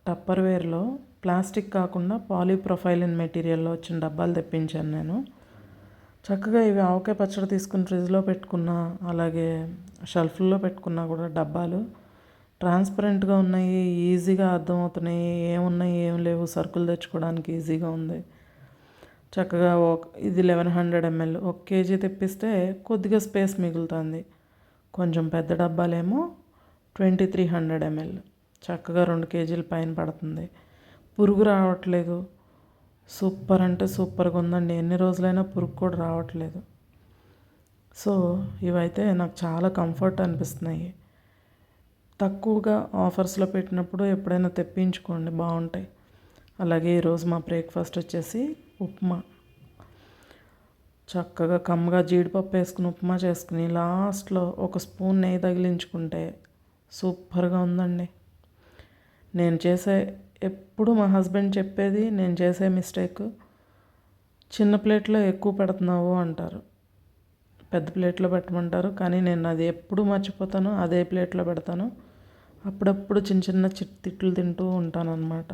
టప్పర్వేర్లో plastic కాకుండా polypropylene మెటీరియల్లో వచ్చిన డబ్బాలు తెప్పించాను నేను. చక్కగా ఇవి ఆవకాయ పచ్చడి తీసుకుని ఫ్రిడ్జ్లో పెట్టుకున్నా, అలాగే షెల్ఫ్లో పెట్టుకున్నా కూడా డబ్బాలు ట్రాన్స్పరెంట్గా ఉన్నాయి, ఈజీగా అర్థమవుతున్నాయి, ఏమున్నాయి ఏం లేవు, సరుకులు తెచ్చుకోవడానికి ఈజీగా ఉంది. చక్కగా ఇది 1100 ml 1 kg తెప్పిస్తే కొద్దిగా స్పేస్ మిగులుతుంది. కొంచెం పెద్ద డబ్బాలేమో 2300 ml చక్కగా 2 kgల పైన పడుతుంది. పురుగు రావట్లేదు. సూపర్ అంటే సూపర్గా ఉందండి. ఎన్ని రోజులైనా పురుగు కూడా రావట్లేదు. సో ఇవైతే నాకు చాలా కంఫర్ట్ అనిపిస్తున్నాయి. తక్కువగా ఆఫర్స్లో పెట్టినప్పుడు ఎప్పుడైనా తెప్పించుకోండి, బాగుంటాయి. అలాగే ఈరోజు మా బ్రేక్ఫాస్ట్ వచ్చేసి ఉప్మా. చక్కగా కమ్మగా జీడిపప్పు వేసుకుని ఉప్మా చేసుకుని లాస్ట్లో ఒక స్పూన్ నెయ్యి తగిలించుకుంటే సూపర్గా ఉందండి. నేను చేసే ఎప్పుడు మా హస్బెండ్ చెప్పేది, నేను చేసే మిస్టేక్, చిన్న ప్లేట్లో ఎక్కువ పెడుతున్నావు అంటారు, పెద్ద ప్లేట్లో పెట్టమంటారు. కానీ నేను అది ఎప్పుడు మర్చిపోతాను, అదే ప్లేట్లో పెడతాను. అప్పుడప్పుడు చిన్న చిన్న తిట్లు తింటూ ఉంటాను అన్నమాట.